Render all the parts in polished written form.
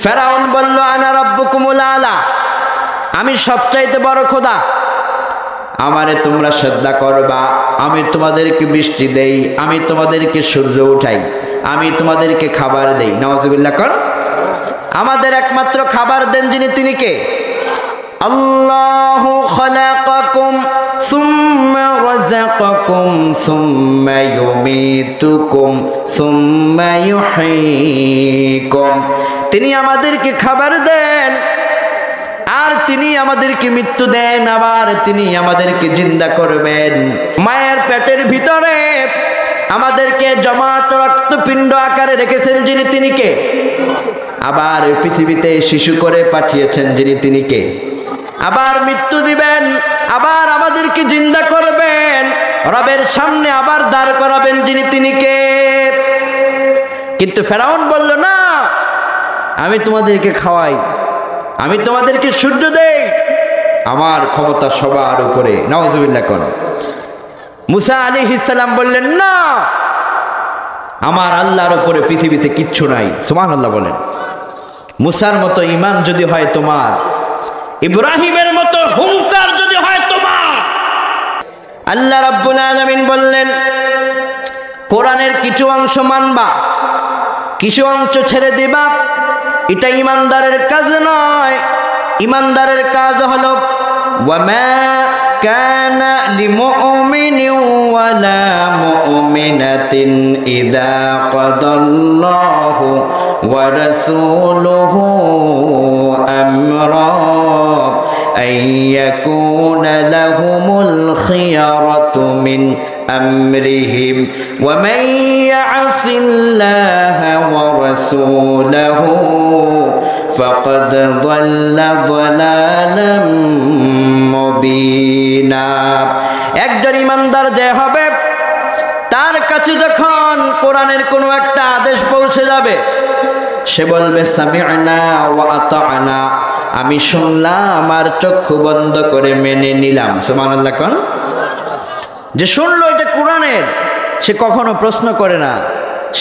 ফেরাউন বলল আনা রাব্বুকুমুল আলা, আমি সবচাইতে বড় খোদা, আমারে তোমরা শ্রদ্ধা করবা, আমি তোমাদেরকে বৃষ্টি দেই, আমি তোমাদেরকে সূর্য উঠাই, আমি তোমাদেরকে খাবার দেই। নাউজুবিল্লাহ কর। আমাদের একমাত্র খাবার দেন যিনি, তিনি কে? আল্লাহু খালাকাকুম সুম্মা রাযাকাকুম সুম্মা ইউমীতুকুম সুম্মা ইউহয়ীকুম। তিনি আমাদেরকে খাবার দেন, আর তিনি আমাদেরকে মৃত্যু দেন, আবার তিনি আমাদেরকে জিন্দা করবেন। মায়ের পেটের ভিতরে আমাদেরকে জমাট রক্তপিণ্ড আকারে রেখেছেন যিনি, তিনি কে? আবার পৃথিবীতে শিশু করে পাঠিয়েছেন যিনি, তিনি কে? আবার মৃত্যু দিবেন, আবার আমাদেরকে জিন্দা করবেন, রবের সামনে আবার দাঁড় করাবেন যিনি, তিনি কে? কিন্তু ফেরাউন বলল না, আমি তোমাদেরকে খাওয়াই, আমি তোমাদেরকে সূর্য দেই, আমার ক্ষমতা সবার উপরে। নাউজুবিল্লাহ কোন। মুসা আলাইহিস সালাম বললেন না, আমার আল্লাহর উপরে পৃথিবীতে কিচ্ছু নাই। সুবহানাল্লাহ বলেন। মুসার মতো ঈমান যদি হয় তোমার, ইব্রাহিমের মতো হুঙ্কার যদি হয় তোমার, আল্লাহ রাব্বুল আলামিন বললেন কোরআনের কিছু অংশ মানবা, কিছু অংশ ছেড়ে দিবা, এটা ইমানদারের কাজ নয়। ইমানদারের কাজ হলো ওয়ামা কানা লিমুমিনিন ওয়ালা মুমিনাতিন ইযা কাদাল্লাহু ওয়া রাসূলুহু আমরা আইয়াকুনা লাহুমুল খিয়ারাতু মিন আমরিহিম ওয়া মান ইয়াসিল্লাহা ওয়া রাসূলাহু ফাকাদ দাল্লা দালালাম মুবিনা। একজন ইমানদার যে হবে, তার কাছে যখন কোরআনের কোনো একটা আদেশ পৌঁছে যাবে, সে বলবে সামি'না ওয়া আতা'না, আমি শুনলাম আর চক্ষু বন্ধ করে মেনে নিলাম। সুবহানাল্লাহ কোন। যে শুনলো এটা কোরআনের, সে কখনো প্রশ্ন করে না,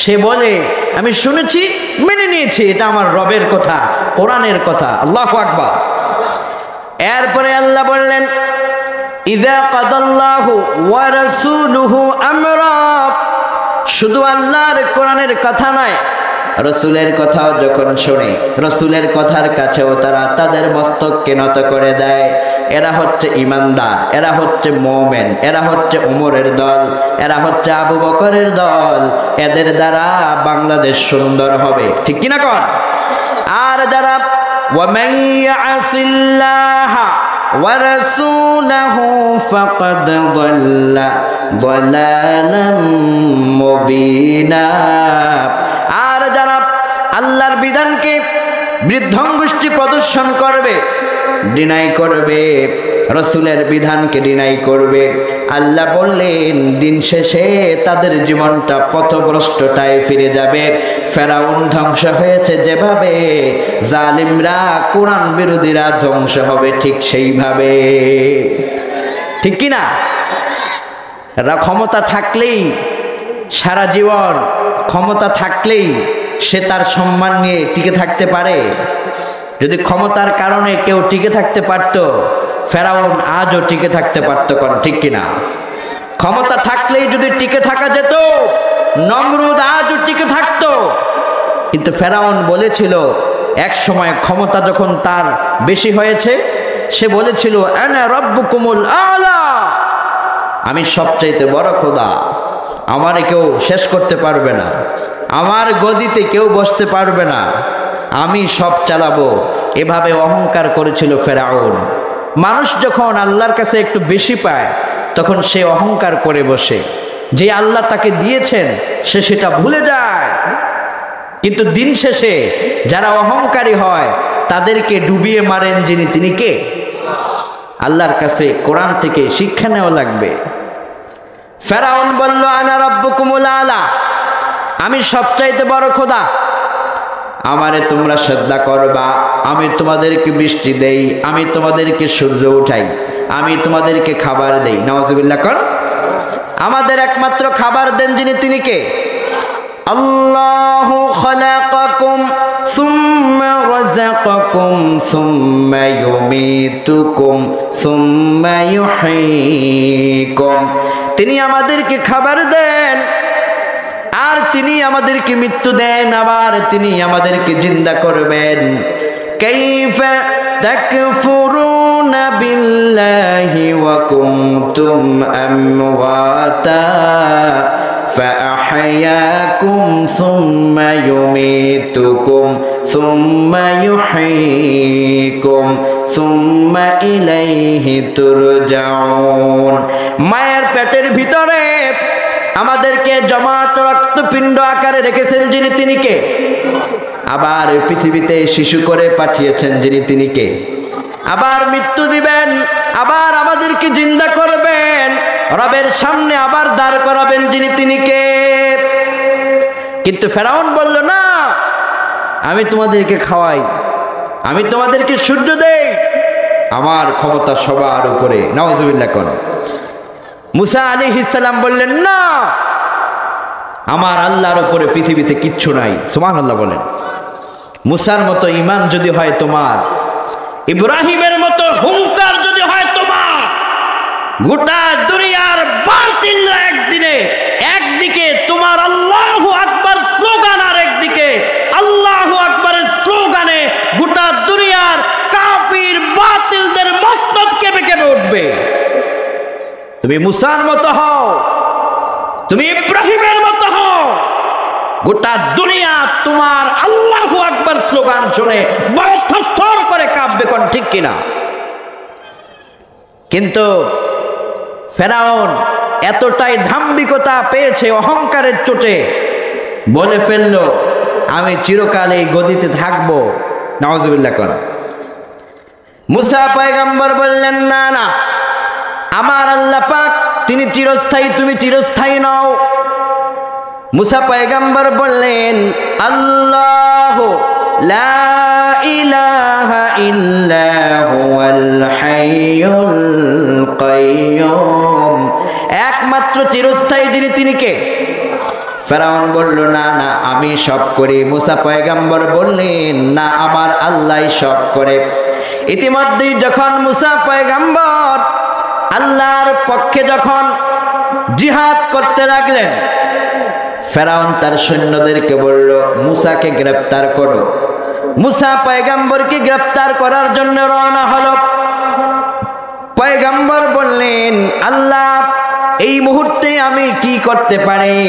সে বলে আমি শুনেছি, মেনে নিয়েছি, এটা আমার রবের কথা, কোরআনের কথা। আল্লাহু আকবার। এরপরে আল্লাহ বললেন ইযা কাদাল্লাহু ওয়া রাসূলুহু আমরা, শুধু আল্লাহর কোরআনের কথা নয়, রসুলের কথাও যখন শোনে, রসুলের কথার কাছেও তারা তাদের মস্তককে নত করে দেয়। এরা হচ্ছে ইমানদার, এরা হচ্ছে মুমিন, এরা হচ্ছে উমরের দল, এরা হচ্ছে আবু বকরের দল। এদের দ্বারা বাংলাদেশ সুন্দর হবে, ঠিক কিনা কর? আর যারা ওয়ামান ইয়াসিল্লাহা ওয়া রাসূলাহু ফাকাদ দাল্লা দালালাম মুবিনা, আর যারা আল্লাহর বিধানকে বৃদ্ধঙ্গুষ্টি প্রদর্শন করবে, ডিনাই করবে, রসুলের বিধানকে ডিনাই করবে, আল্লাহ বললেন দিন শেষে তাদের জীবনটা পথভ্রষ্টতায় ফিরে যাবে। ফেরাউন ধ্বংস হয়েছে যেভাবে, জালিমরা কোরআন বিরোধীরা ধ্বংস হবে ঠিক সেইভাবে, ঠিক কিনা? ক্ষমতা থাকলেই সারা জীবন, ক্ষমতা থাকলেই সে তার সম্মান নিয়ে টিকে থাকতে পারে। যদি ক্ষমতার কারণে কেউ টিকে থাকতে পারত, ফেরাউন আজও টিকে থাকতে পারত, কোন ঠিক কিনা? ক্ষমতা থাকলেই যদি টিকে থাকা যেত, নমরুদ আজও টিকে থাকতো। কিন্তু ফেরাউন বলেছিল এক সময়, ক্ষমতা যখন তার বেশি হয়েছে, সে বলেছিল আনা রাব্বুকুমুল আলা, আমি সবচাইতে বড় খোদা, আমারে কেউ শেষ করতে পারবে না, আমার গদিতে কেউ বসতে পারবে না, আমি সব চালাবো। এভাবে অহংকার করেছিল ফেরাউন। মানুষ যখন আল্লাহর কাছে একটু বেশি পায়, তখন সে অহংকার করে বসে, যে আল্লাহ তাকে দিয়েছেন সে সেটা ভুলে যায়। কিন্তু দিন শেষে যারা অহংকারী হয়, তাদেরকে ডুবিয়ে মারেন যিনি, তিনি কে? আল্লাহর কাছে কোরআন থেকে শিক্ষা নেওয়া লাগবে। ফেরাউন বলল আনা রাব্বুকুমুল আলা, আমি সবচাইতে বড় খোদা, আমারে তোমরা শ্রদ্ধা করবা, আমি তোমাদেরকে বৃষ্টি দেই, আমি তোমাদেরকে সূর্য উঠাই, আমি তোমাদেরকে খাবার দেই। নাউজুবিল্লাহ কর। আমাদের একমাত্র খাবার দেন যিনি, তিনি কে? আল্লাহু খালাকাকুম সুম্মা রাযাকাকুম সুম্মা ইউমীতুকুম সুম্মা ইউহয়ীকুম। তিনি আমাদেরকে খাবার দেন, আর তিনি আমাদেরকে মৃত্যু দেন, আবার তিনি আমাদেরকে জিন্দা করবেন। কাইফা তাকফুরুনা বিল্লাহি ওয়া কুনতুম আমওয়াতা ফাআহইয়াকুম সুম্মা ইউমীতুকুম সুম্মা ইউহয়ীকুম সুম্মা ইলাইহি তুরজাউন। মায়ের পেটের ভিতরে আমাদেরকে জমাট রক্তপিণ্ড আকারে রেখেছেন যিনি, তিনি কে? আবার পৃথিবীতে শিশু করে পাঠিয়েছেন যিনি, তিনি কে? আবার মৃত্যু দিবেন, আবার আমাদেরকে জিন্দা করবেন, রবের সামনে আবার দাঁড় করাবেন যিনি, তিনি কে? কিন্তু ফেরাউন বলল, না, আমি তোমাদেরকে খাওয়াই, আমি তোমাদেরকে সূর্য দেই, আমার ক্ষমতা সবার উপরে। নাউজুবিল্লাহ কোন। মুসা আলাইহিস সালাম বললেন, না, আমার আল্লাহর উপরে পৃথিবীতে কিচ্ছু নাই। সুবহানাল্লাহ বলেন। মুসার মতো ঈমান যদি হয় তোমার, ইব্রাহিমের মতো হুঙ্কার যদি হয় তোমার, গোটা দুনিয়ার বাতিল একদিকে তোমার আল্লাহু আকবার স্লোগান, আর একদিকে আল্লাহু আকবারের স্লোগানে গোটা দুনিয়ার কাফির বাতিলদের মস্তক কেঁপে কেঁপে উঠবে। তুমি মুসার মতো হও, তুমি ইব্রাহিমের মতো হও, গোটা দুনিয়া তোমার আল্লাহু আকবার স্লোগান শুনে বড় থরথর করে কাঁপবে। কোন ঠিক কিনা? কিন্তু ফেরাউন এতটাই দাম্ভিকতা পেয়েছে, অহংকারের চোটে বলে ফেললো, আমি চিরকাল এই গদিতে থাকবো। নাউজুবিল্লাহ কোন। মুসা পয়গম্বর বললেন, না না, আমার আল্লাহ পাক তিনি চিরস্থায়ী, তুমি চিরস্থায়ী নও। মুসা পয়গম্বর বললেন, আল্লাহু লা ইলাহা ইল্লা হুয়াল হাইয়ুল কাইয়্যুম, একমাত্র চিরস্থায়ী যিনি, তিনি কে? ফেরাউন বলল, না না, আমি সব করি। মুসা পয়গম্বর বললেন, না, আমার আল্লাহই সব করে। ইতিমধ্যেই যখন মুসা পয়গম্বর আল্লাহর পক্ষে যখন জিহাদ করতে লাগলেন, ফেরাউন তার সৈন্যদেরকে বলল, মুসাকে গ্রেফতার করো। মুসা পয়গম্বরকে গ্রেফতার করার জন্য রওনা হলো। পয়গম্বর বললেন, আল্লাহ, এই মুহূর্তে আমি কি করতে পারি?